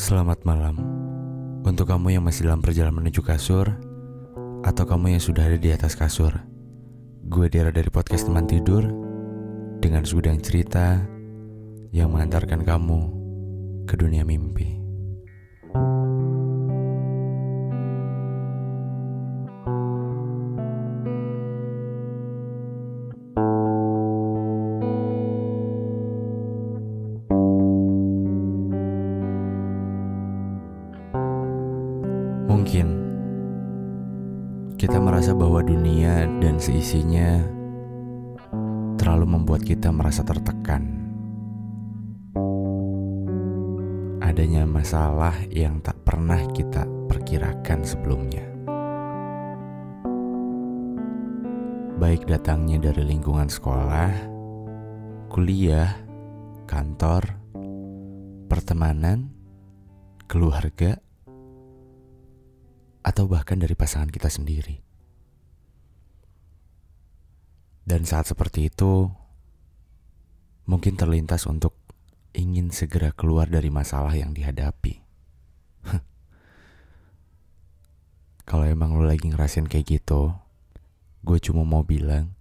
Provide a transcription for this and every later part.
Selamat malam untuk kamu yang masih dalam perjalanan menuju kasur, atau kamu yang sudah ada di atas kasur. Gue Dera dari podcast Teman Tidur, dengan segudang cerita yang mengantarkan kamu ke dunia mimpi. Mungkin kita merasa bahwa dunia dan seisinya terlalu membuat kita merasa tertekan. Adanya masalah yang tak pernah kita perkirakan sebelumnya. Baik datangnya dari lingkungan sekolah, kuliah, kantor, pertemanan, keluarga, atau bahkan dari pasangan kita sendiri. Dan saat seperti itu, mungkin terlintas untuk ingin segera keluar dari masalah yang dihadapi. Kalau emang lo lagi ngerasain kayak gitu, gue cuma mau bilang,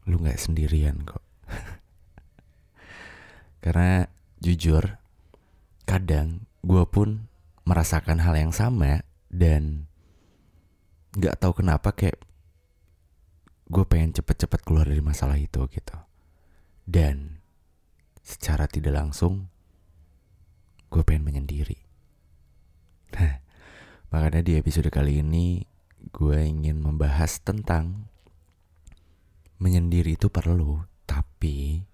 lu gak sendirian kok. Karena jujur, kadang gue pun merasakan hal yang sama. Dan gak tahu kenapa kayak gue pengen cepet-cepet keluar dari masalah itu gitu. Dan secara tidak langsung gue pengen menyendiri. Makanya di episode kali ini gue ingin membahas tentang menyendiri itu perlu. Tapi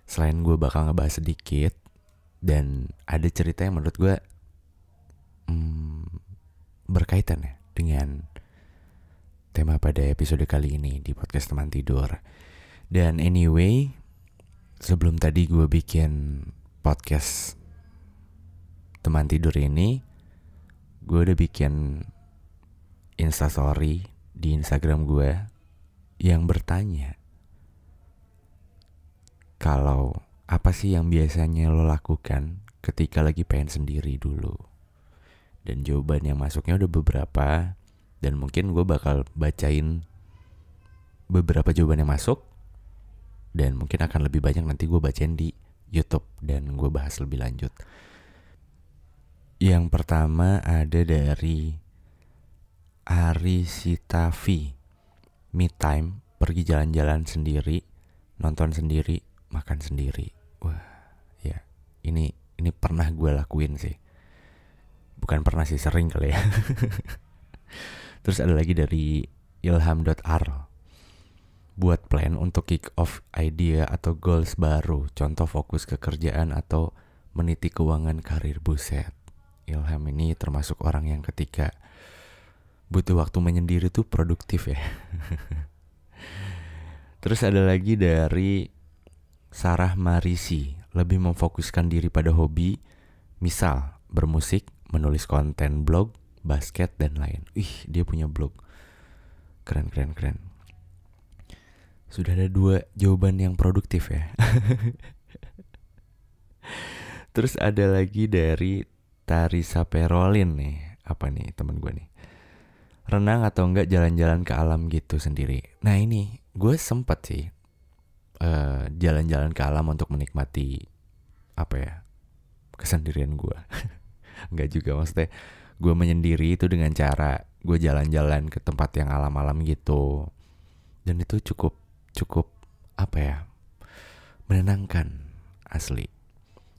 selain gue bakal ngebahas sedikit, dan ada cerita yang menurut gue berkaitan ya dengan tema pada episode kali ini di podcast Teman Tidur. Dan anyway, sebelum tadi gue bikin podcast Teman Tidur ini, gue udah bikin instastory di Instagram gue yang bertanya, kalau apa sih yang biasanya lo lakukan ketika lagi pengen sendiri dulu. Dan jawaban yang masuknya udah beberapa, dan mungkin gue bakal bacain beberapa jawaban yang masuk, dan mungkin akan lebih banyak nanti gue bacain di YouTube dan gue bahas lebih lanjut. Yang pertama ada dari Ari Sitavi. Me time, pergi jalan-jalan sendiri, nonton sendiri, makan sendiri. Wah, ya, ini pernah gue lakuin sih. Bukan pernah sih, sering kali ya. Terus ada lagi dari ilham.ar. Buat plan untuk kick off idea atau goals baru. Contoh fokus ke kerjaan atau meniti keuangan karir. Buset. Ilham ini termasuk orang yang ketika butuh waktu menyendiri tuh produktif ya. Terus ada lagi dari Sarah Marisi. Lebih memfokuskan diri pada hobi. Misal bermusik, menulis konten blog, basket, dan lain. Dia punya blog. Keren. Sudah ada 2 jawaban yang produktif ya. Terus ada lagi dari Tarisa Perolin nih. Apa nih temen gue nih? Renang atau enggak jalan-jalan ke alam gitu sendiri. Nah ini, gue sempet sih jalan-jalan ke alam untuk menikmati kesendirian gue. Enggak juga, maksudnya gue menyendiri itu dengan cara gue jalan-jalan ke tempat yang alam-alam gitu. Dan itu cukup menenangkan asli.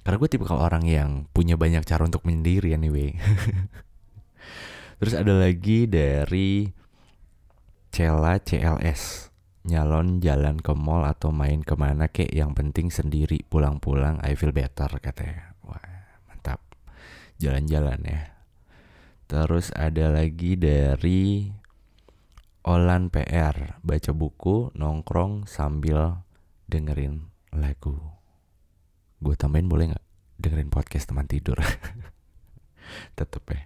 Karena gue tipikal orang yang punya banyak cara untuk menyendiri anyway. Terus ada lagi dari Cela CLS. Nyalon jalan ke mall atau main kemana kek, yang penting sendiri, pulang-pulang I feel better katanya. Wah, mantap. Jalan-jalan ya. Terus ada lagi dari Olan PR. Baca buku, nongkrong sambil dengerin lagu. Gue tambahin boleh gak? Dengerin podcast Teman Tidur. Tetep ya.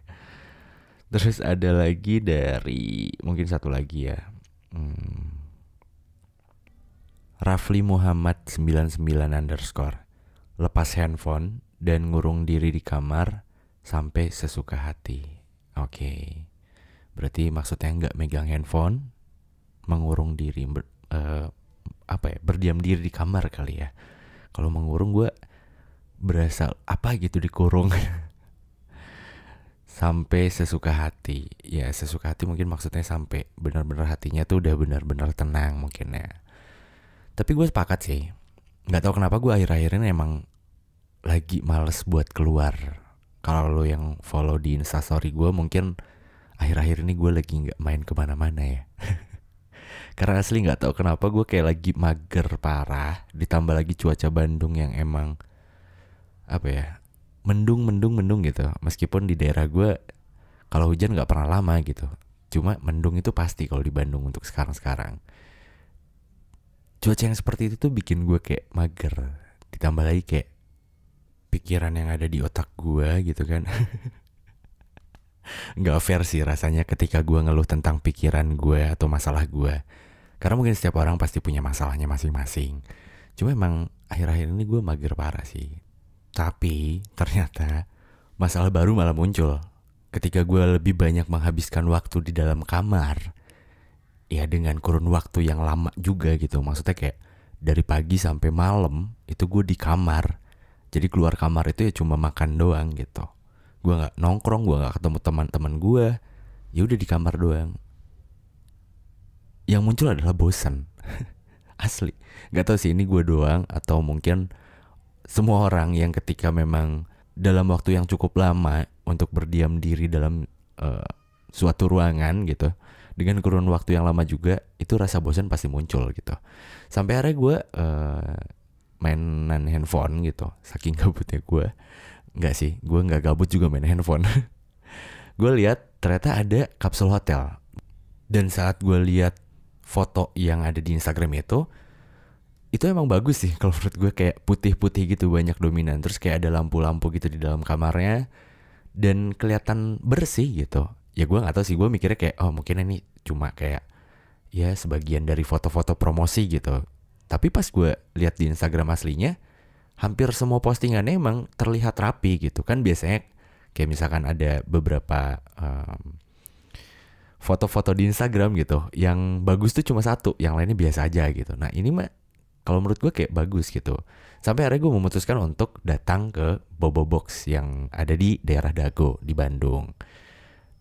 Terus ada lagi dari, mungkin satu lagi ya, Rafli Muhammad 99 _ lepas handphone dan ngurung diri di kamar sampai sesuka hati. Oke, berarti maksudnya nggak megang handphone, mengurung diri, berdiam diri di kamar kali ya. Kalau mengurung gue berasa apa gitu dikurung. Sampai sesuka hati. Ya sesuka hati mungkin maksudnya sampai benar-benar hatinya tuh udah benar-benar tenang mungkin ya. Tapi gue sepakat sih. Gak tahu kenapa gue akhir-akhir ini emang lagi males buat keluar. Kalau lo yang follow di Instastory gue mungkin akhir-akhir ini gue lagi gak main kemana-mana ya. Karena asli gak tahu kenapa gue kayak lagi mager parah. Ditambah lagi cuaca Bandung yang emang mendung gitu. Meskipun di daerah gue kalau hujan nggak pernah lama gitu. Cuma mendung itu pasti kalau di Bandung untuk sekarang. Cuaca yang seperti itu tuh bikin gue kayak mager. Ditambah lagi kayak pikiran yang ada di otak gue gitu kan. Nggak fair sih rasanya ketika gue ngeluh tentang pikiran gue atau masalah gue. Karena mungkin setiap orang pasti punya masalahnya masing-masing. Cuma emang akhir-akhir ini gue mager parah sih. Tapi ternyata masalah baru malah muncul ketika gue lebih banyak menghabiskan waktu di dalam kamar. Ya dengan kurun waktu yang lama juga gitu. Maksudnya kayak dari pagi sampai malam itu gue di kamar. Jadi keluar kamar itu ya cuma makan doang gitu. Gue gak nongkrong, gue gak ketemu teman-teman gue. Ya udah di kamar doang. Yang muncul adalah bosan. Asli. Gak tahu sih ini gue doang atau mungkin semua orang yang ketika memang dalam waktu yang cukup lama untuk berdiam diri dalam suatu ruangan gitu, dengan kurun waktu yang lama juga, itu rasa bosan pasti muncul gitu. Sampai akhirnya gue mainan handphone gitu, saking gabutnya gue. Enggak sih, gue nggak gabut juga main handphone. Gue lihat ternyata ada kapsul hotel, dan saat gue lihat foto yang ada di Instagram itu emang bagus sih kalau menurut gue, kayak putih-putih gitu, banyak dominan, terus kayak ada lampu-lampu gitu di dalam kamarnya dan kelihatan bersih gitu. Ya gue nggak tahu sih, gue mikirnya kayak mungkin ini cuma kayak ya sebagian dari foto-foto promosi gitu. Tapi pas gue lihat di Instagram aslinya, hampir semua postingannya emang terlihat rapi gitu kan. Biasanya kayak misalkan ada beberapa foto-foto di Instagram gitu yang bagus tuh cuma satu, yang lainnya biasa aja gitu. Nah ini mah kalau menurut gue kayak bagus gitu. Sampai akhirnya gue memutuskan untuk datang ke Bobo Box yang ada di daerah Dago di Bandung.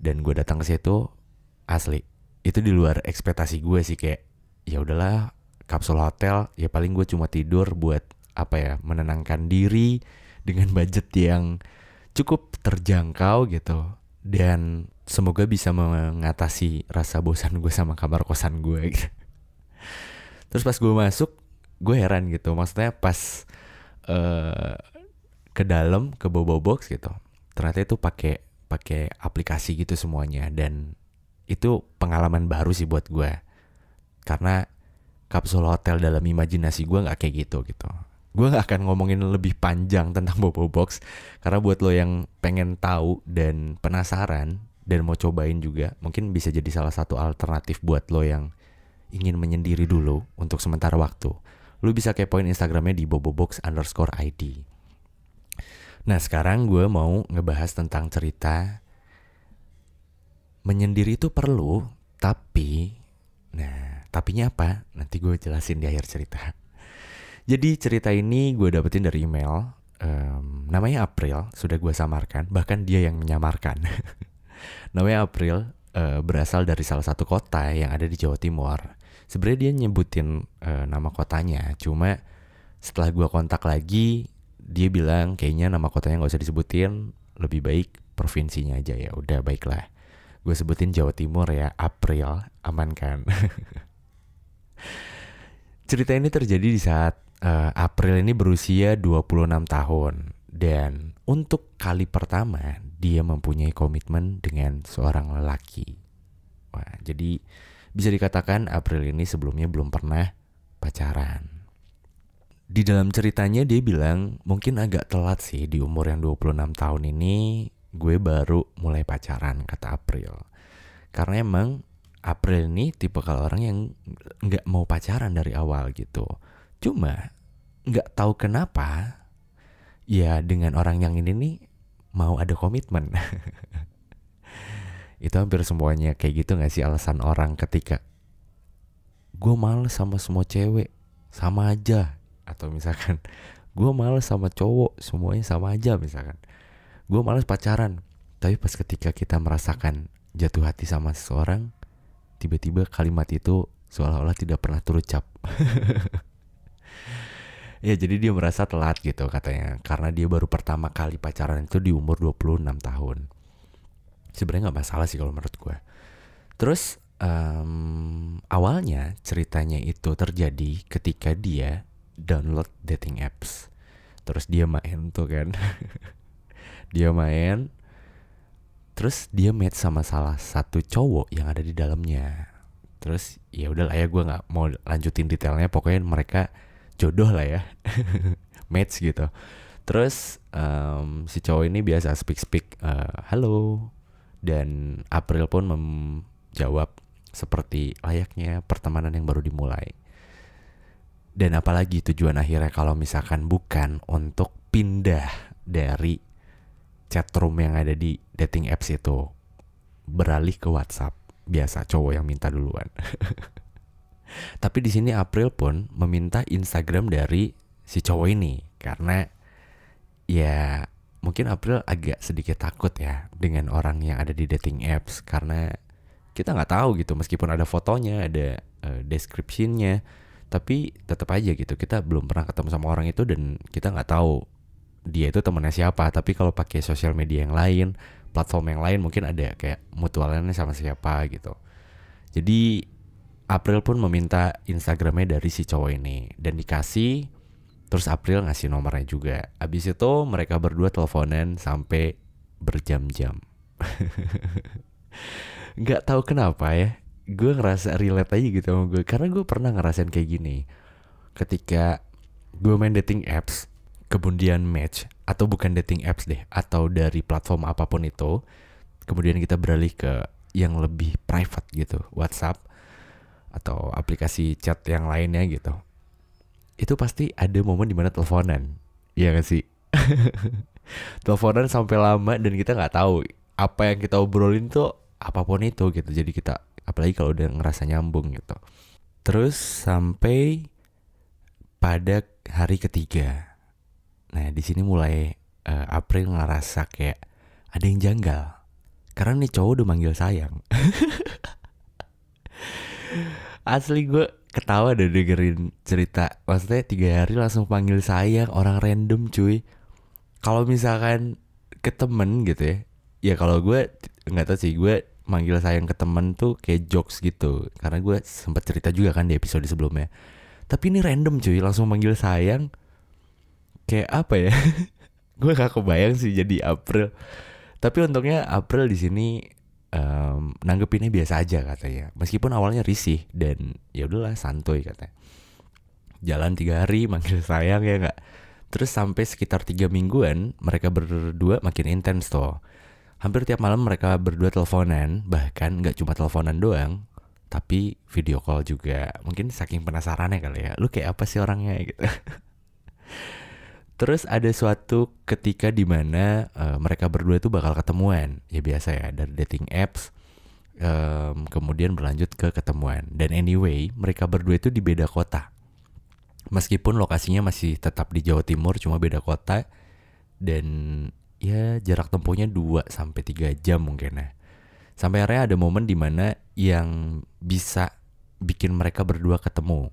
Dan gue datang ke situ, asli itu di luar ekspektasi gue sih. Kayak ya udahlah, kapsul hotel, ya paling gue cuma tidur buat menenangkan diri dengan budget yang cukup terjangkau gitu. Dan semoga bisa mengatasi rasa bosan gue sama kamar kosan gue gitu. Terus pas gue masuk, gue heran gitu, maksudnya pas ke dalam ke Bobo Box gitu, ternyata itu pakai aplikasi gitu semuanya. Dan itu pengalaman baru sih buat gue, karena kapsul hotel dalam imajinasi gue nggak kayak gitu. Gue nggak akan ngomongin lebih panjang tentang Bobo Box, karena buat lo yang pengen tahu dan penasaran dan mau cobain juga, mungkin bisa jadi salah satu alternatif buat lo yang ingin menyendiri dulu untuk sementara waktu. Lu bisa kepoin Instagramnya di bobobox_id. Nah sekarang gue mau ngebahas tentang cerita menyendiri itu perlu, tapi tapinya apa? Nanti gue jelasin di akhir cerita. Jadi cerita ini gue dapetin dari email. Namanya April, sudah gue samarkan, bahkan dia yang menyamarkan. Namanya April, berasal dari salah satu kota yang ada di Jawa Timur. Sebenarnya dia nyebutin nama kotanya, cuma setelah gue kontak lagi, dia bilang kayaknya nama kotanya nggak usah disebutin, lebih baik provinsinya aja. Ya udah baiklah, gue sebutin Jawa Timur ya, April, aman kan? Cerita ini terjadi di saat April ini berusia 26 tahun, dan untuk kali pertama dia mempunyai komitmen dengan seorang lelaki. Wah, jadi bisa dikatakan April ini sebelumnya belum pernah pacaran. Di dalam ceritanya dia bilang, mungkin agak telat sih di umur yang 26 tahun ini gue baru mulai pacaran, kata April. Karena emang April ini tipe kalau orang yang gak mau pacaran dari awal gitu. Cuma gak tahu kenapa ya dengan orang yang ini nih mau ada komitmen. Itu hampir semuanya kayak gitu gak sih alasan orang ketika gue males sama semua cewek, sama aja. Atau misalkan gue males sama cowok, semuanya sama aja misalkan. Gue males pacaran. Tapi pas ketika kita merasakan jatuh hati sama seseorang, tiba-tiba kalimat itu seolah-olah tidak pernah terucap. Ya jadi dia merasa telat gitu katanya, karena dia baru pertama kali pacaran itu di umur 26 tahun. Sebenarnya gak masalah sih kalau menurut gue. Terus awalnya ceritanya itu terjadi ketika dia download dating apps. Terus dia main tuh kan. Dia main, terus dia match sama salah satu cowok yang ada di dalamnya. Terus ya udahlah ya, gue nggak mau lanjutin detailnya, pokoknya mereka jodoh lah ya. Match gitu. Terus si cowok ini biasa speak halo, dan April pun menjawab seperti layaknya pertemanan yang baru dimulai. Dan apalagi tujuan akhirnya kalau misalkan bukan untuk pindah dari chatroom yang ada di dating apps itu, beralih ke WhatsApp. Biasa cowok yang minta duluan. Tapi di sini April pun meminta Instagram dari si cowok ini, karena ya mungkin April agak sedikit takut ya dengan orang yang ada di dating apps, karena kita nggak tahu gitu, meskipun ada fotonya, ada description-nya, tapi tetap aja gitu kita belum pernah ketemu sama orang itu dan kita nggak tahu dia itu temennya siapa. Tapi kalau pakai sosial media yang lain, platform yang lain, mungkin ada kayak mutualnya sama siapa gitu. Jadi April pun meminta Instagramnya dari si cowok ini dan dikasih. Terus April ngasih nomornya juga. Abis itu mereka berdua teleponan sampai berjam-jam. Gak tahu kenapa ya, gue ngerasa relate aja gitu sama gue, karena gue pernah ngerasain kayak gini. Ketika gue main dating apps, kemudian match, atau bukan dating apps deh, atau dari platform apapun itu, kemudian kita beralih ke yang lebih private gitu, WhatsApp atau aplikasi chat yang lainnya gitu. Itu pasti ada momen dimana teleponan, iya gak sih? Teleponan sampai lama dan kita nggak tahu apa yang kita obrolin tuh apapun itu gitu. Jadi kita, apalagi kalau udah ngerasa nyambung gitu. Terus sampai pada hari ketiga, nah di sini mulai April ngerasa kayak ada yang janggal, karena nih cowok udah manggil sayang. Asli gue ketawa deh dengerin cerita. Maksudnya 3 hari langsung panggil sayang, orang random cuy. Kalau misalkan ke temen gitu ya, ya kalau gue nggak tahu sih, gue manggil sayang ke temen tuh kayak jokes gitu, karena gue sempat cerita juga kan di episode sebelumnya. Tapi ini random cuy, langsung manggil sayang. Kayak apa ya? Gue gak kebayang sih jadi April. Tapi untungnya April di sini nanggepinnya biasa aja katanya. Meskipun awalnya risih dan ya udahlah santuy katanya. Jalan 3 hari manggil sayang ya nggak. Terus sampai sekitar 3 mingguan mereka berdua makin intens tuh. Hampir tiap malam mereka berdua teleponan, bahkan nggak cuma teleponan doang, tapi video call juga. Mungkin saking penasarannya kali ya, lu kayak apa sih orangnya gitu. Terus ada suatu ketika di mana mereka berdua itu bakal ketemuan. Ya biasa ya, dari dating apps kemudian berlanjut ke ketemuan. Dan anyway, mereka berdua itu di beda kota. Meskipun lokasinya masih tetap di Jawa Timur, cuma beda kota. Dan ya jarak tempuhnya 2-3 jam mungkin ya. Sampai akhirnya ada momen di mana yang bisa bikin mereka berdua ketemu.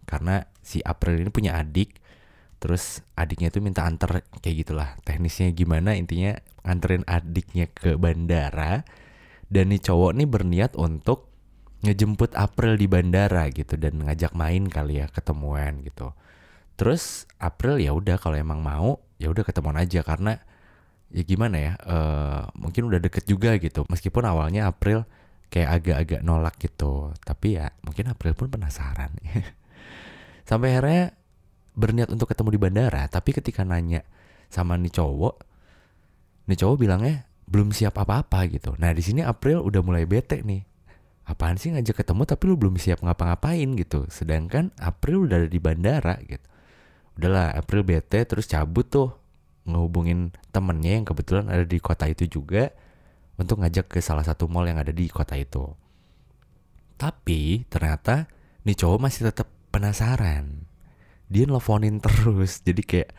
Karena si April ini punya adik. Terus adiknya tuh minta antar, kayak gitulah teknisnya gimana, intinya nganterin adiknya ke bandara. Dan nih cowok nih berniat untuk ngejemput April di bandara gitu dan ngajak main kali ya, ketemuan gitu. Terus April ya udah, kalau emang mau ya udah ketemuan aja, karena ya gimana ya, mungkin udah deket juga gitu. Meskipun awalnya April kayak agak-agak nolak gitu, tapi ya mungkin April pun penasaran. Sampai akhirnya berniat untuk ketemu di bandara. Tapi ketika nanya sama nih cowok bilangnya belum siap apa-apa gitu. Nah di sini April udah mulai bete nih. Apaan sih ngajak ketemu tapi lu belum siap ngapa-ngapain gitu. Sedangkan April udah ada di bandara gitu. Udahlah, April bete terus cabut tuh, ngehubungin temennya yang kebetulan ada di kota itu juga untuk ngajak ke salah satu mall yang ada di kota itu. Tapi ternyata nih cowok masih tetap penasaran. Dia nelfonin terus. Jadi kayak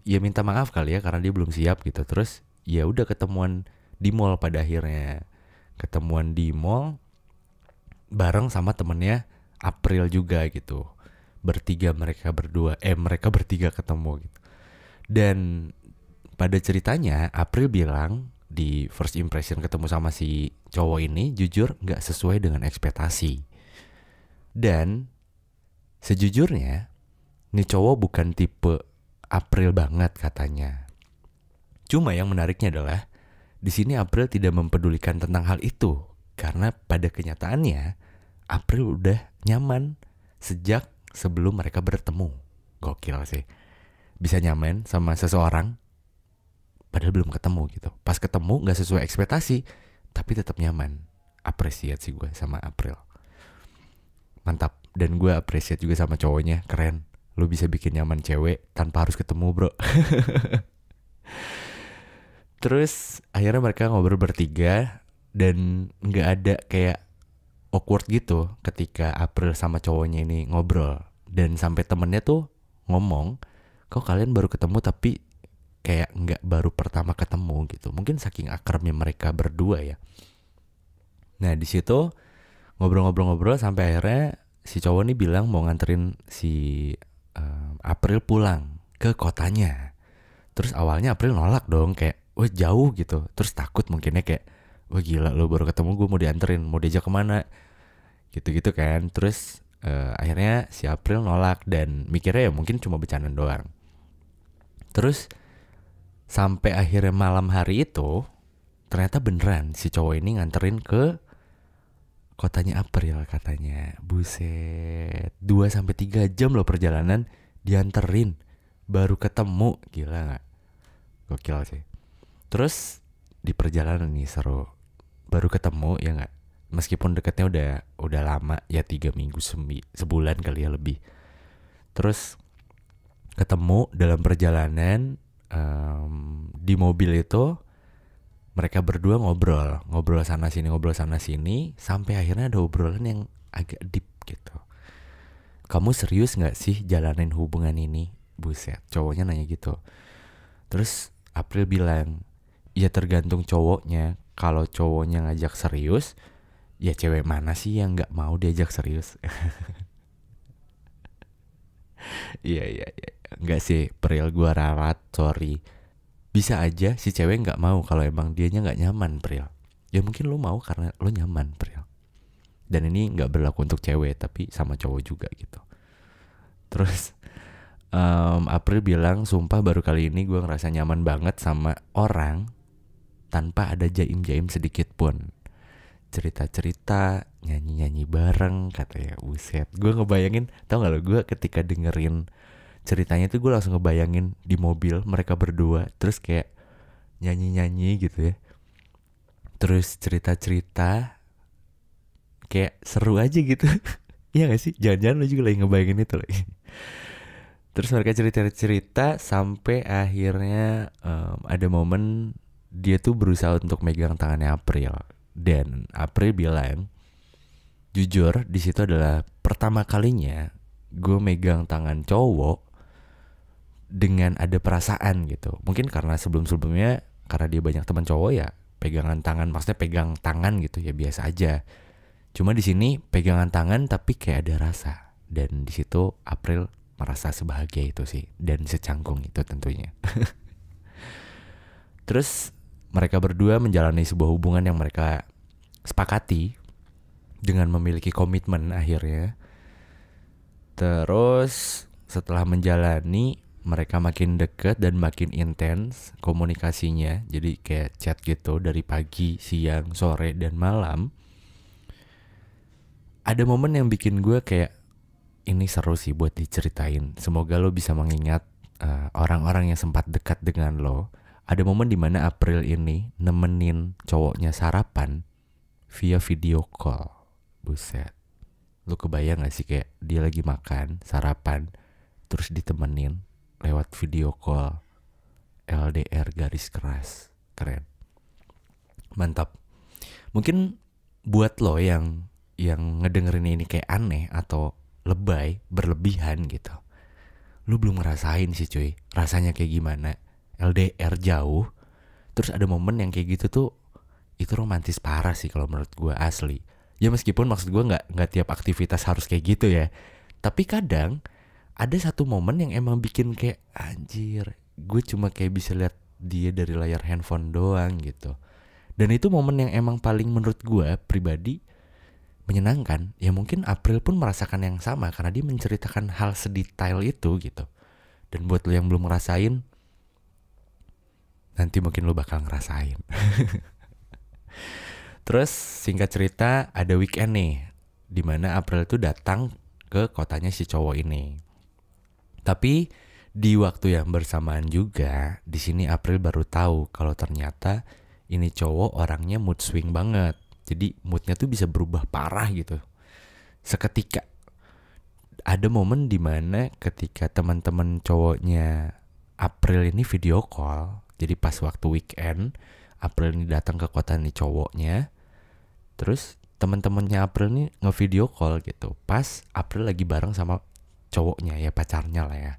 ya minta maaf kali ya karena dia belum siap gitu. Terus ya udah ketemuan di mall pada akhirnya. Ketemuan di mall bareng sama temennya April juga gitu. Bertiga mereka bertiga ketemu gitu. Dan pada ceritanya April bilang di first impression ketemu sama si cowok ini jujur gak sesuai dengan ekspektasi. Dan sejujurnya nih cowok bukan tipe April banget katanya. Cuma yang menariknya adalah di sini April tidak mempedulikan tentang hal itu karena pada kenyataannya April udah nyaman sejak sebelum mereka bertemu. Gokil sih. Bisa nyaman sama seseorang padahal belum ketemu gitu. Pas ketemu gak sesuai ekspektasi tapi tetap nyaman. Apresiasi gue sama April. Mantap. Dan gue appreciate juga sama cowoknya. Keren. Lu bisa bikin nyaman cewek tanpa harus ketemu bro. Terus akhirnya mereka ngobrol bertiga. Dan gak ada kayak awkward gitu ketika April sama cowoknya ini ngobrol. Dan sampai temennya tuh ngomong, kok kalian baru ketemu tapi kayak gak baru pertama ketemu gitu. Mungkin saking akrabnya mereka berdua ya. Nah di situ ngobrol-ngobrol sampai akhirnya si cowok nih bilang mau nganterin si April pulang ke kotanya. Terus awalnya April nolak dong kayak, wah jauh gitu. Terus takut mungkinnya kayak, wah gila lo baru ketemu gue mau dianterin, mau diajak kemana? Gitu-gitu kan. Terus akhirnya si April nolak dan mikirnya ya mungkin cuma bercanda doang. Terus sampai akhirnya malam hari itu ternyata beneran si cowok ini nganterin ke kotanya April katanya. Buset, 2-3 jam loh perjalanan dianterin. Baru ketemu, gila gak? Gokil sih. Terus di perjalanan nih seru. Baru ketemu ya gak? Meskipun deketnya udah lama ya 3 minggu sebulan kali ya lebih. Terus ketemu dalam perjalanan di mobil itu mereka berdua ngobrol sana sini sampai akhirnya ada obrolan yang agak deep gitu. Kamu serius nggak sih jalanin hubungan ini? Buset, cowoknya nanya gitu. Terus April bilang, ya tergantung cowoknya. Kalau cowoknya ngajak serius, ya cewek mana sih yang nggak mau diajak serius? Iya. Nggak sih, April gue ralat, sorry. Bisa aja si cewek nggak mau kalau emang dianya nggak nyaman, April. Ya mungkin lo mau karena lo nyaman, April. Dan ini nggak berlaku untuk cewek, tapi sama cowok juga gitu. Terus April bilang, sumpah baru kali ini gue ngerasa nyaman banget sama orang tanpa ada jaim-jaim sedikit pun. Cerita-cerita, nyanyi-nyanyi bareng, katanya. Buset, gue ngebayangin, tau gak lo, gue ketika dengerin ceritanya tuh gue langsung ngebayangin di mobil mereka berdua, terus kayak nyanyi-nyanyi gitu ya. Terus cerita-cerita, kayak seru aja gitu. Iya gak sih? Jangan-jangan lo juga lagi ngebayangin itu lagi. Terus mereka cerita-cerita sampai akhirnya ada momen dia tuh berusaha untuk megang tangannya April. Dan April bilang, jujur di situ adalah pertama kalinya gue megang tangan cowok dengan ada perasaan gitu. Mungkin karena sebelum-sebelumnya karena dia banyak teman cowok ya pegangan tangan, maksudnya pegang tangan gitu ya biasa aja. Cuma di sini pegangan tangan tapi kayak ada rasa. Dan di situ April merasa sebahagia itu sih, dan secanggung itu tentunya. Terus mereka berdua menjalani sebuah hubungan yang mereka sepakati dengan memiliki komitmen akhirnya. Terus setelah menjalani, mereka makin dekat dan makin intens komunikasinya. Jadi kayak chat gitu dari pagi, siang, sore, dan malam. Ada momen yang bikin gue kayak, ini seru sih buat diceritain. Semoga lo bisa mengingat orang-orang yang sempat dekat dengan lo. Ada momen dimana April ini nemenin cowoknya sarapan via video call. Buset. Lo kebayang gak sih kayak dia lagi makan, sarapan, terus ditemenin. lewat video call, LDR garis keras. Keren. Mantap. Mungkin buat lo yang ngedengerin ini kayak aneh atau lebay, berlebihan gitu, lu belum ngerasain sih cuy, rasanya kayak gimana LDR jauh, terus ada momen yang kayak gitu tuh, itu romantis parah sih kalau menurut gue, asli. Ya meskipun maksud gue nggak tiap aktivitas harus kayak gitu ya, tapi kadang ada satu momen yang emang bikin kayak anjir, gue cuma kayak bisa lihat dia dari layar handphone doang gitu. Dan itu momen yang emang paling menurut gue pribadi menyenangkan. Ya mungkin April pun merasakan yang sama karena dia menceritakan hal sedetail itu gitu. Dan buat lo yang belum ngerasain, nanti mungkin lo bakal ngerasain. Terus singkat cerita ada weekend nih, dimana April tuh datang ke kotanya si cowok ini. Tapi di waktu yang bersamaan juga, di sini April baru tahu kalau ternyata ini cowok orangnya mood swing banget. Jadi moodnya tuh bisa berubah parah gitu. Seketika ada momen dimana ketika teman-teman cowoknya April ini video call. Jadi pas waktu weekend, April ini datang ke kota nih cowoknya. Terus teman-temannya April ini nge-video call gitu. Pas April lagi bareng sama cowoknya, ya pacarnya lah ya.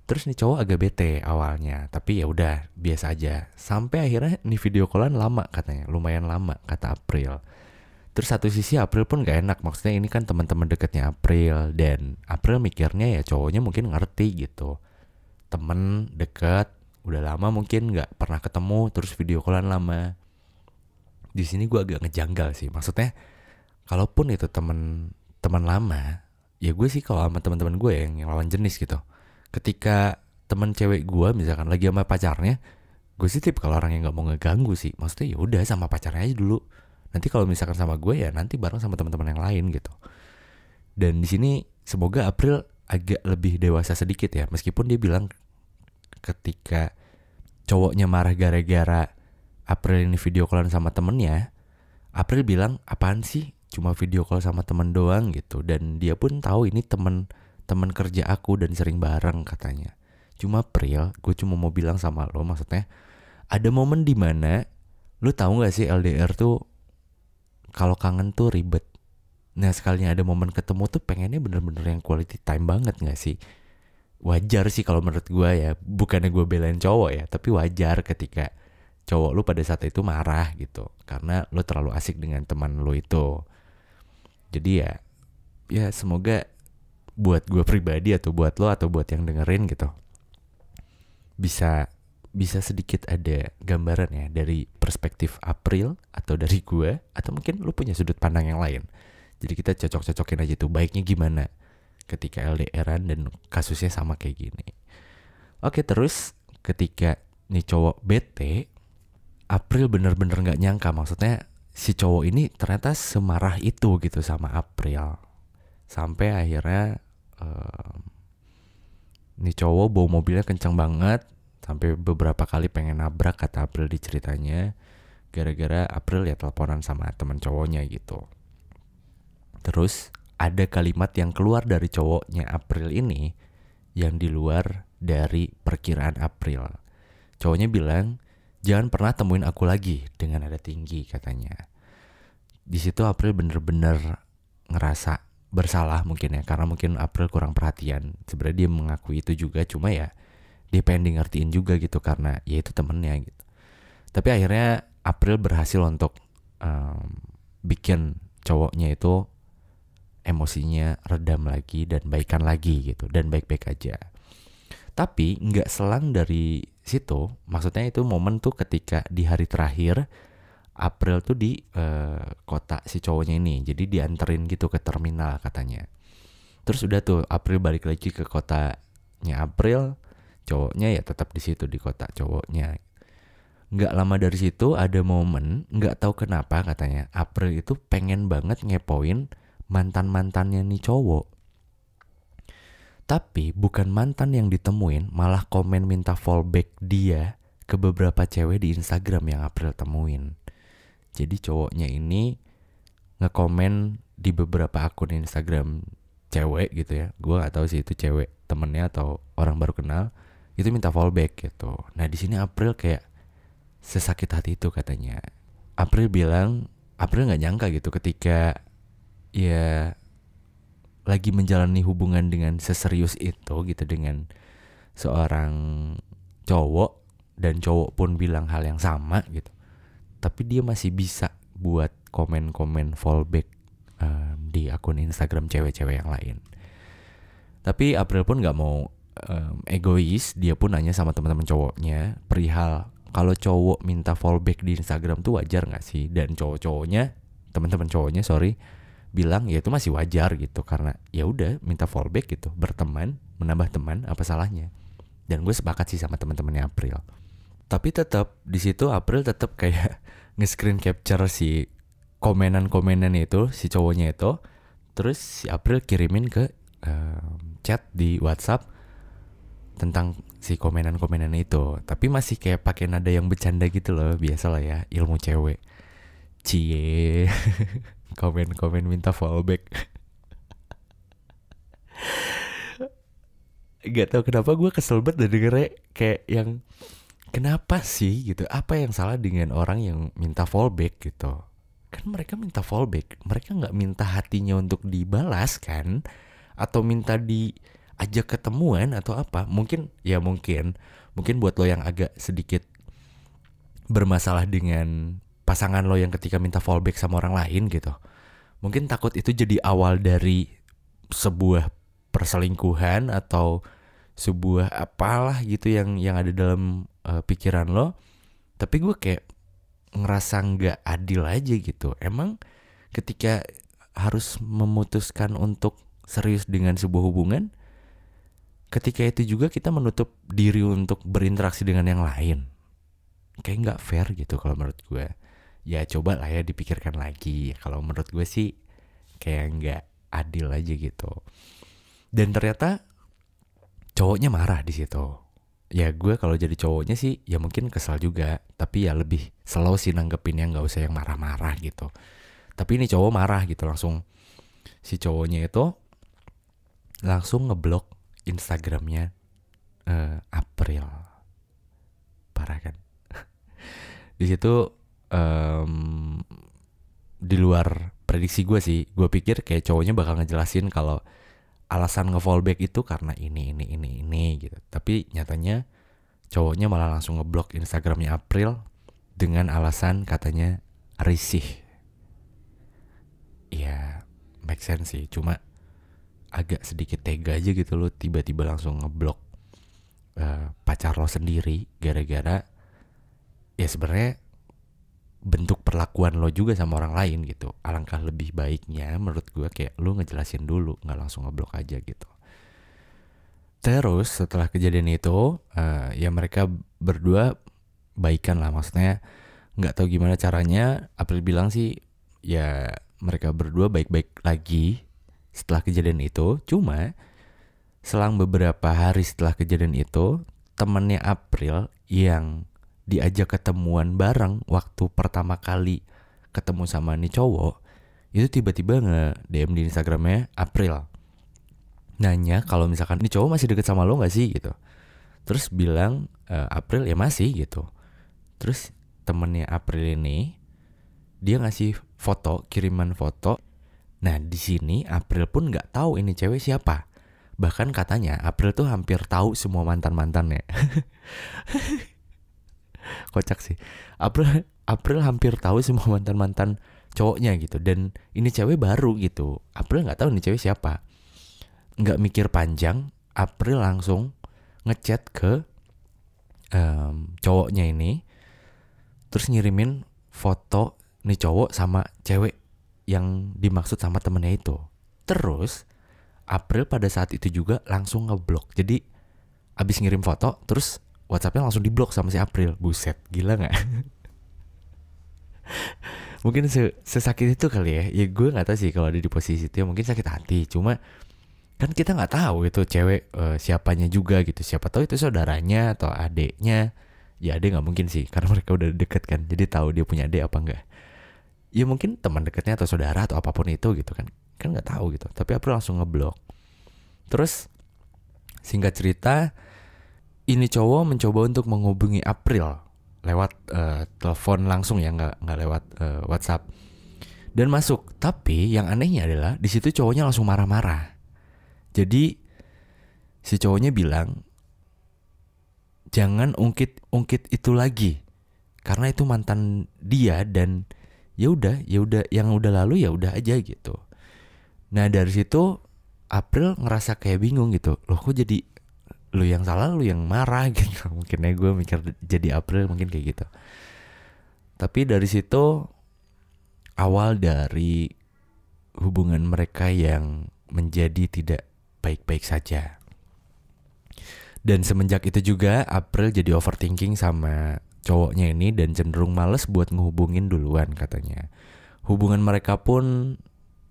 Terus nih cowok agak bete awalnya, tapi ya udah biasa aja. Sampai akhirnya nih video callan lama katanya, lumayan lama kata April. Terus satu sisi April pun gak enak, maksudnya ini kan teman-teman dekatnya April, dan April mikirnya ya cowoknya mungkin ngerti gitu. Temen deket, udah lama mungkin nggak pernah ketemu, terus video callan lama. Di sini gue agak ngejanggal sih, maksudnya kalaupun itu teman lama, ya gue sih kalau sama teman-teman gue yang lawan jenis gitu. Ketika teman cewek gue misalkan lagi sama pacarnya, gue sih tipe kalau orang yang nggak mau ngeganggu sih. Maksudnya ya udah sama pacarnya aja dulu. Nanti kalau misalkan sama gue ya nanti bareng sama teman-teman yang lain gitu. Dan di sini semoga April agak lebih dewasa sedikit ya. Meskipun dia bilang ketika cowoknya marah gara-gara April ini video callan sama temennya, April bilang apaan sih? Cuma video call sama temen doang gitu. Dan dia pun tahu ini temen kerja aku dan sering bareng katanya. Cuma April, gue cuma mau bilang sama lo, maksudnya ada momen dimana lo tahu nggak sih LDR tuh kalau kangen tuh ribet. Nah sekalinya ada momen ketemu tuh pengennya bener-bener yang quality time banget nggak sih? Wajar sih kalau menurut gue ya, bukannya gue belain cowok ya, tapi wajar ketika cowok lu pada saat itu marah gitu karena lu terlalu asik dengan teman lu itu. Jadi ya semoga buat gue pribadi atau buat lo atau buat yang dengerin gitu bisa sedikit ada gambaran ya dari perspektif April atau dari gue, atau mungkin lo punya sudut pandang yang lain. Jadi kita cocok-cocokin aja tuh baiknya gimana ketika LDRan dan kasusnya sama kayak gini. Oke, terus ketika nih cowok bete, April bener-bener gak nyangka, maksudnya si cowok ini ternyata semarah itu gitu sama April. Sampai akhirnya nih cowok bawa mobilnya kencang banget, sampai beberapa kali pengen nabrak kata April di ceritanya, gara-gara April ya teleponan sama teman cowoknya gitu. Terus ada kalimat yang keluar dari cowoknya April ini yang di luar dari perkiraan April. Cowoknya bilang, jangan pernah temuin aku lagi dengan nada tinggi katanya. Di situ April bener-bener ngerasa bersalah mungkin ya, karena mungkin April kurang perhatian. Sebenarnya dia mengakui itu juga, cuma ya dia pengen di ngertiin juga gitu karena ya itu temennya gitu. Tapi akhirnya April berhasil untuk bikin cowoknya itu emosinya redam lagi dan baikan lagi gitu, dan baik-baik aja. Tapi nggak selang dari situ, maksudnya itu momen tuh ketika di hari terakhir April tuh di kota si cowoknya ini, jadi dianterin gitu ke terminal katanya. Terus udah tuh April balik lagi ke kotanya April, cowoknya ya tetap di situ di kota cowoknya. Nggak lama dari situ ada momen, nggak tahu kenapa katanya April itu pengen banget ngepoin mantan-mantannya nih cowok. Tapi bukan mantan yang ditemuin, malah komen minta fallback dia ke beberapa cewek di Instagram yang April temuin. Jadi cowoknya ini ngekomen di beberapa akun Instagram cewek gitu ya, gue nggak tahu sih itu cewek temennya atau orang baru kenal, itu minta fallback gitu. Nah di sini April kayak sesakit hati itu katanya. April bilang April nggak nyangka gitu ketika ya lagi menjalani hubungan dengan seserius itu gitu dengan seorang cowok, dan cowok pun bilang hal yang sama gitu, tapi dia masih bisa buat komen-komen fallback di akun Instagram cewek-cewek yang lain. Tapi April pun nggak mau egois, dia pun nanya sama teman-teman cowoknya perihal kalau cowok minta fallback di Instagram tuh wajar nggak sih, dan cowok-cowoknya, teman-teman cowoknya bilang ya itu masih wajar gitu, karena ya udah minta fallback gitu, berteman, menambah teman, apa salahnya. Dan gue sepakat sih sama teman-temannya April. Tapi tetap di situ April tetap kayak nge-screen capture si komenan-komenan itu si cowoknya itu, terus si April kirimin ke chat di WhatsApp tentang si komenan-komenan itu, tapi masih kayak pakai nada yang bercanda gitu loh, biasalah ya ilmu cewek. Cie. Komen-komen minta fallback. Gak tau kenapa gue kesel banget dengernya, kayak yang kenapa sih gitu, apa yang salah dengan orang yang minta fallback gitu. Kan mereka minta fallback, mereka gak minta hatinya untuk dibalas kan, atau minta diajak ketemuan atau apa. Mungkin buat lo yang agak sedikit bermasalah dengan pasangan lo yang ketika minta fallback sama orang lain gitu, mungkin takut itu jadi awal dari sebuah perselingkuhan atau sebuah apalah gitu yang ada dalam pikiran lo. Tapi gue kayak ngerasa nggak adil aja gitu. Emang ketika harus memutuskan untuk serius dengan sebuah hubungan, ketika itu juga kita menutup diri untuk berinteraksi dengan yang lain, kayak nggak fair gitu kalau menurut gue. Ya coba lah ya dipikirkan lagi. Kalau menurut gue sih kayak nggak adil aja gitu. Dan ternyata cowoknya marah di situ. Ya gue kalau jadi cowoknya sih ya mungkin kesal juga, tapi ya lebih slow sih nanggepinnya, nggak usah yang marah-marah gitu. Tapi ini cowok marah gitu, langsung si cowoknya itu langsung ngeblok Instagramnya April. Parah kan? Di situ di luar prediksi gue sih. Gue pikir kayak cowoknya bakal ngejelasin kalau alasan nge-fallback itu karena ini gitu. Tapi nyatanya cowoknya malah langsung ngeblok Instagramnya April dengan alasan katanya risih. Ya make sense sih, cuma agak sedikit tega aja gitu lo tiba-tiba langsung ngeblok pacar lo sendiri gara-gara ya sebenarnya bentuk perlakuan lo juga sama orang lain gitu. Alangkah lebih baiknya menurut gue kayak lo ngejelasin dulu, gak langsung ngeblok aja gitu. Terus setelah kejadian itu ya mereka berdua baikan lah, maksudnya gak tahu gimana caranya. April bilang sih ya mereka berdua baik-baik lagi setelah kejadian itu. Cuma selang beberapa hari setelah kejadian itu, temannya April yang diajak ketemuan bareng waktu pertama kali ketemu sama nih cowok itu tiba-tiba nge-DM di Instagramnya April, nanya kalau misalkan nih cowok masih deket sama lo gak sih gitu. Terus bilang April ya masih gitu. Terus temennya April ini dia ngasih foto, kiriman foto. Nah di sini April pun nggak tahu ini cewek siapa. Bahkan katanya April tuh hampir tahu semua mantan-mantannya. Kocak sih. April hampir tahu semua mantan-mantan cowoknya gitu. Dan ini cewek baru gitu. April gak tahu ini cewek siapa. Gak mikir panjang, April langsung ngechat ke cowoknya ini. Terus ngirimin foto nih cowok sama cewek yang dimaksud sama temennya itu. Terus April pada saat itu juga langsung ngeblok. Jadi abis ngirim foto terus WhatsAppnya langsung diblok sama si April. Buset, gila gak? Mungkin sesakit itu kali ya. Ya gue gak tahu sih kalau ada di posisi itu ya mungkin sakit hati. Cuma kan kita gak tahu itu cewek siapanya juga gitu. Siapa tahu itu saudaranya atau adeknya. Ya adek gak mungkin sih, karena mereka udah deket kan. Jadi tahu dia punya adek apa enggak. Ya mungkin teman dekatnya atau saudara atau apapun itu gitu kan. kan nggak tahu gitu. Tapi April langsung ngeblok. Terus singkat cerita, ini cowok mencoba untuk menghubungi April lewat telepon langsung ya, nggak lewat WhatsApp, dan masuk. Tapi yang anehnya adalah di situ cowoknya langsung marah-marah. Jadi si cowoknya bilang, jangan ungkit itu lagi, karena itu mantan dia, dan ya udah yang udah lalu ya udah aja gitu. Nah dari situ April ngerasa kayak bingung gitu, loh kok jadi lu yang salah, lu yang marah gitu. Mungkin ya gue mikir jadi April mungkin kayak gitu. Tapi dari situ awal dari hubungan mereka yang menjadi tidak baik-baik saja. Dan semenjak itu juga April jadi overthinking sama cowoknya ini dan cenderung males buat ngehubungin duluan katanya. Hubungan mereka pun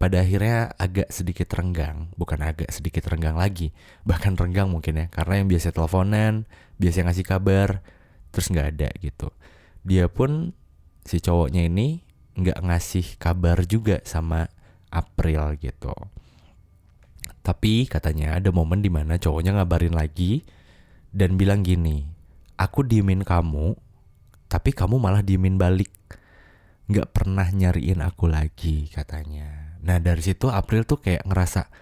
pada akhirnya agak sedikit renggang. Bukan agak sedikit renggang lagi, bahkan renggang mungkin ya. Karena yang biasa teleponan, biasa ngasih kabar, terus gak ada gitu. Dia pun, si cowoknya ini gak ngasih kabar juga sama April gitu. Tapi katanya ada momen dimana cowoknya ngabarin lagi dan bilang gini, aku diemin kamu, tapi kamu malah diemin balik, gak pernah nyariin aku lagi katanya. Nah dari situ April tuh kayak ngerasa,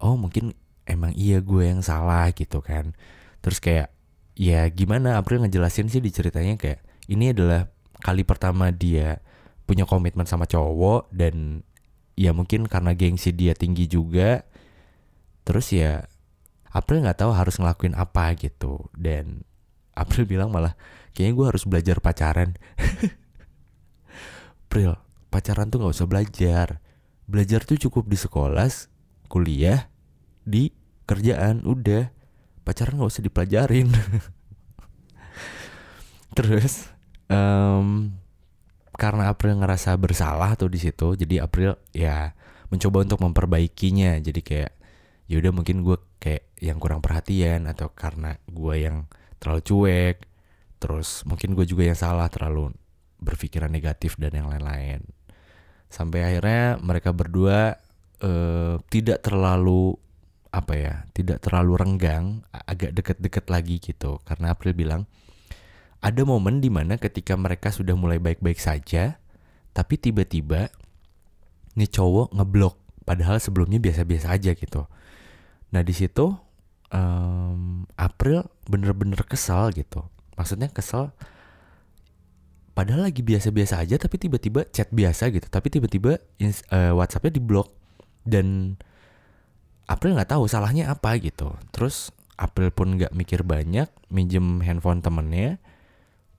oh mungkin emang iya gue yang salah gitu kan. Terus kayak ya gimana April ngejelasin sih di ceritanya, kayak ini adalah kali pertama dia punya komitmen sama cowok, dan ya mungkin karena gengsi dia tinggi juga. Terus ya April gak tahu harus ngelakuin apa gitu. Dan April bilang malah, kayaknya gue harus belajar pacaran. April, pacaran tuh gak usah belajar. Belajar tuh cukup di sekolah, kuliah, di kerjaan, udah. Pacaran gak usah dipelajarin. Terus karena April ngerasa bersalah tuh di situ, jadi April ya mencoba untuk memperbaikinya. Jadi kayak yaudah mungkin gue kayak yang kurang perhatian, atau karena gue yang terlalu cuek, terus mungkin gue juga yang salah, terlalu berpikiran negatif dan yang lain-lain. Sampai akhirnya mereka berdua tidak terlalu tidak terlalu renggang, agak deket-deket lagi gitu. Karena April bilang ada momen dimana ketika mereka sudah mulai baik-baik saja, tapi tiba-tiba nih cowok ngeblok, padahal sebelumnya biasa-biasa aja gitu. Nah di situ April bener-bener kesal gitu. Maksudnya kesal, padahal lagi biasa-biasa aja, tapi tiba-tiba chat biasa gitu, tapi tiba-tiba WhatsAppnya diblok. Dan April nggak tahu salahnya apa gitu. Terus April pun nggak mikir banyak, minjem handphone temennya,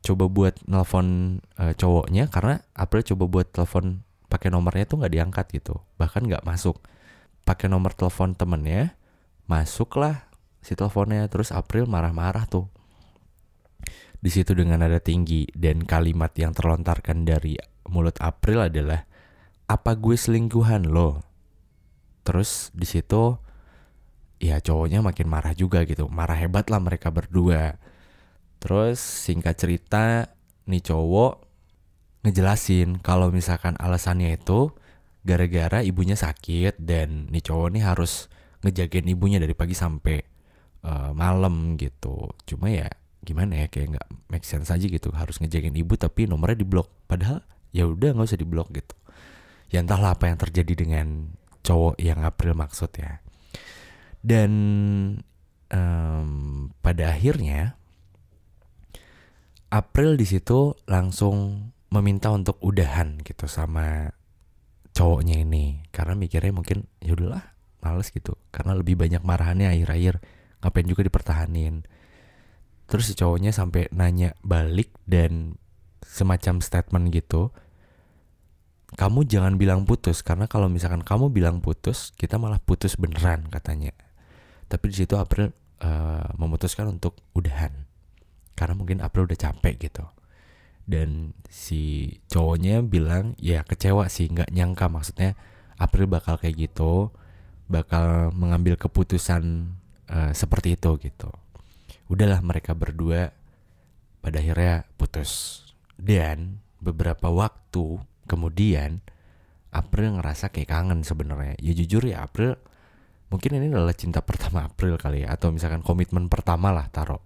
coba buat nelfon cowoknya, karena April coba buat telepon pakai nomornya tuh nggak diangkat gitu, bahkan nggak masuk. Pakai nomor telepon temennya, masuklah si teleponnya. Terus April marah-marah tuh di situ dengan nada tinggi, dan kalimat yang terlontarkan dari mulut April adalah, apa gue selingkuhan lo? Terus di situ ya cowoknya makin marah juga gitu, marah hebat lah mereka berdua. Terus singkat cerita nih cowok ngejelasin kalau misalkan alasannya itu gara-gara ibunya sakit, dan nih cowok nih harus ngejagain ibunya dari pagi sampai malam gitu. Cuma ya gimana ya, kayak nggak make sense aja gitu, harus ngejagain ibu tapi nomornya diblok, padahal ya udah nggak usah diblok gitu. Ya entahlah apa yang terjadi dengan cowok yang April maksud ya. Dan pada akhirnya April di situ langsung meminta untuk udahan gitu sama cowoknya ini, karena mikirnya mungkin ya udahlah males gitu, karena lebih banyak marahannya akhir-akhir, ngapain juga dipertahanin. Terus si cowoknya sampai nanya balik dan semacam statement gitu, kamu jangan bilang putus, karena kalau misalkan kamu bilang putus, kita malah putus beneran katanya. Tapi di situ April memutuskan untuk udahan, karena mungkin April udah capek gitu. Dan si cowoknya bilang ya kecewa sih, nggak nyangka maksudnya April bakal kayak gitu, bakal mengambil keputusan seperti itu gitu. Udahlah mereka berdua pada akhirnya putus. Dan beberapa waktu kemudian April ngerasa kayak kangen sebenarnya. Ya jujur ya, April mungkin ini adalah cinta pertama April kali ya, atau misalkan komitmen pertama lah taruh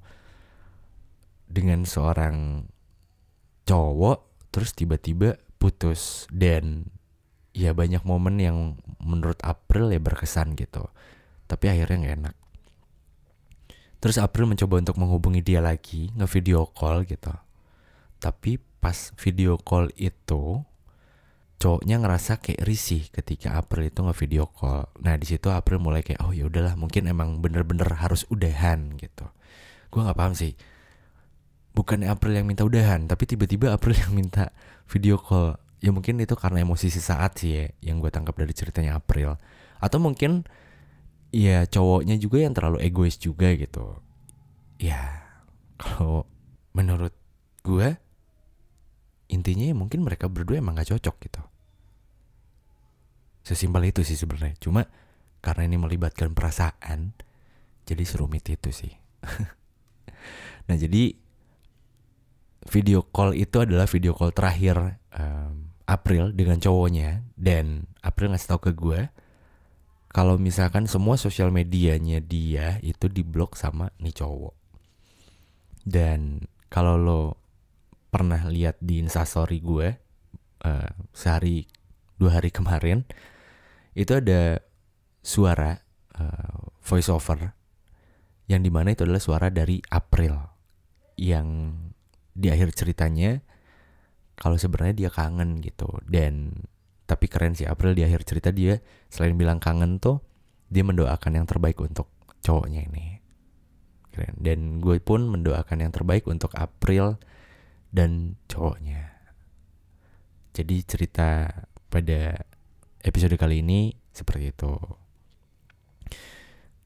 dengan seorang cowok, terus tiba-tiba putus. Dan ya banyak momen yang menurut April ya berkesan gitu, tapi akhirnya gak enak. Terus April mencoba untuk menghubungi dia lagi, nge-video call gitu. Tapi pas video call itu cowoknya ngerasa kayak risih ketika April itu nge-video call. Nah di situ April mulai kayak, oh ya udahlah, mungkin emang bener-bener harus udahan gitu. Gue nggak paham sih. Bukan April yang minta udahan, tapi tiba-tiba April yang minta video call. Ya mungkin itu karena emosi sesaat sih ya, yang gue tangkap dari ceritanya April. Atau mungkin ya cowoknya juga yang terlalu egois juga gitu. Ya kalau menurut gue intinya ya mungkin mereka berdua emang gak cocok gitu. Sesimpel itu sih sebenarnya. Cuma karena ini melibatkan perasaan, jadi serumit itu sih. Nah jadi video call itu adalah video call terakhir April dengan cowoknya. Dan April ngasih tahu ke gue kalau misalkan semua sosial medianya dia itu diblok sama nih cowok. Dan kalau lo pernah lihat di Instastory gue sehari 2 hari kemarin, itu ada suara voice over yang dimana itu adalah suara dari April yang di akhir ceritanya kalau sebenarnya dia kangen gitu. Dan tapi keren sih, April di akhir cerita dia selain bilang kangen tuh dia mendoakan yang terbaik untuk cowoknya ini. Keren. Dan gue pun mendoakan yang terbaik untuk April dan cowoknya. Jadi cerita pada episode kali ini seperti itu.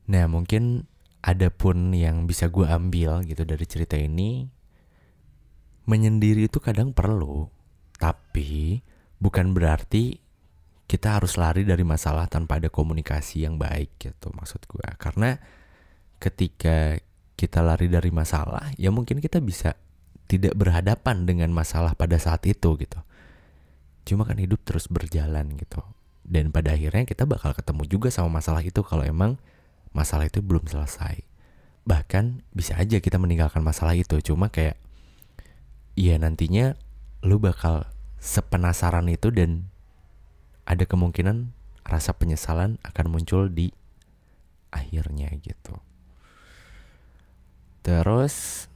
Nah mungkin ada pun yang bisa gue ambil gitu dari cerita ini. Menyendiri itu kadang perlu, tapi bukan berarti kita harus lari dari masalah tanpa ada komunikasi yang baik gitu maksud gue. Karena ketika kita lari dari masalah, ya mungkin kita bisa tidak berhadapan dengan masalah pada saat itu gitu. Cuma kan hidup terus berjalan gitu. Dan pada akhirnya kita bakal ketemu juga sama masalah itu kalau emang masalah itu belum selesai. Bahkan bisa aja kita meninggalkan masalah itu. Cuma kayak ya nantinya lu bakal sepenasaran itu dan ada kemungkinan rasa penyesalan akan muncul di akhirnya gitu. Terus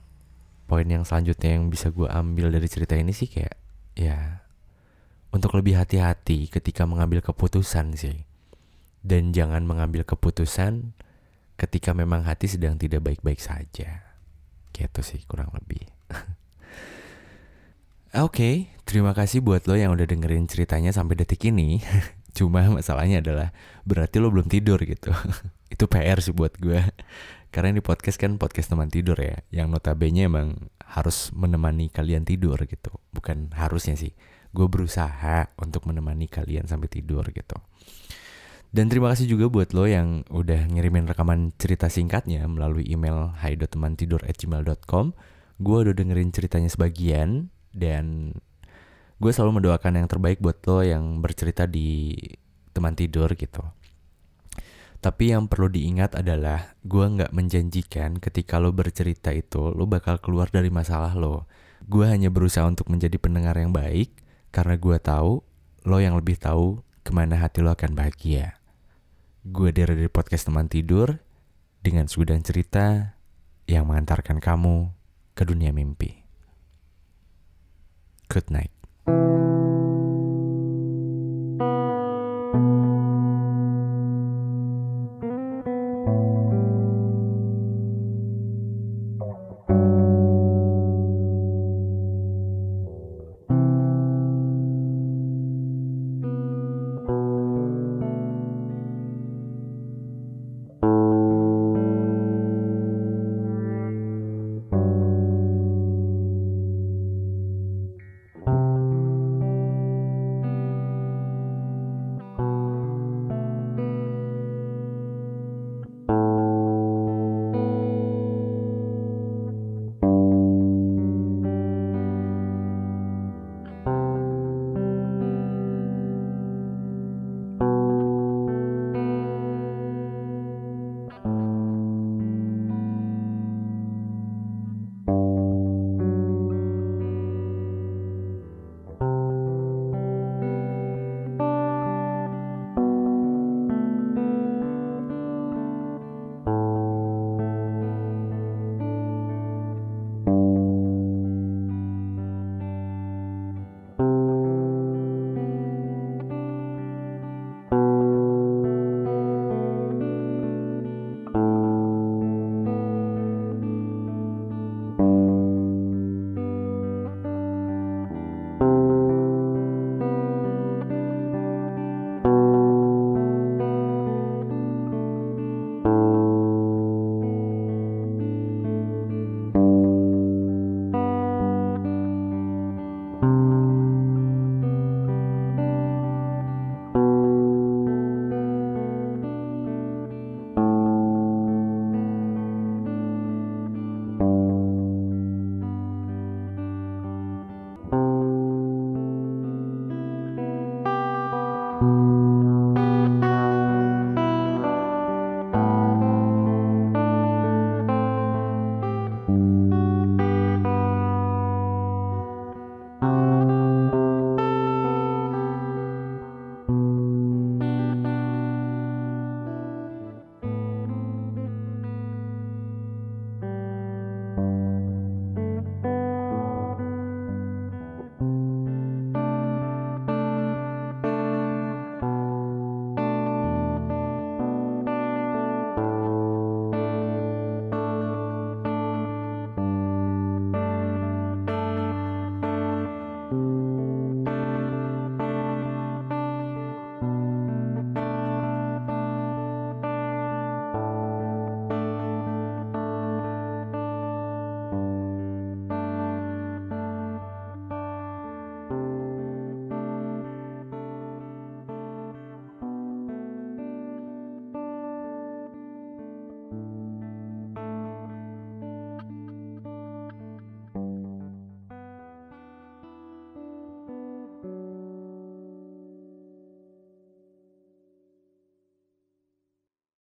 poin yang selanjutnya yang bisa gue ambil dari cerita ini sih kayak ya untuk lebih hati-hati ketika mengambil keputusan sih. Dan jangan mengambil keputusan ketika memang hati sedang tidak baik-baik saja. Gitu sih kurang lebih. Oke, terima kasih buat lo yang udah dengerin ceritanya sampai detik ini. Cuma masalahnya adalah berarti lo belum tidur gitu. Itu PR sih buat gue. Karena ini podcast kan podcast teman tidur ya, yang notabene emang harus menemani kalian tidur gitu. Bukan harusnya sih, gue berusaha untuk menemani kalian sampai tidur gitu. Dan terima kasih juga buat lo yang udah ngirimin rekaman cerita singkatnya melalui email hai.temantidur@gmail.com. Gue udah dengerin ceritanya sebagian. Dan gue selalu mendoakan yang terbaik buat lo yang bercerita di teman tidur gitu. Tapi yang perlu diingat adalah gue gak menjanjikan ketika lo bercerita itu lo bakal keluar dari masalah lo. Gue hanya berusaha untuk menjadi pendengar yang baik karena gue tahu lo yang lebih tahu kemana hati lo akan bahagia. Gue dari podcast teman tidur dengan segudang cerita yang mengantarkan kamu ke dunia mimpi. Good night.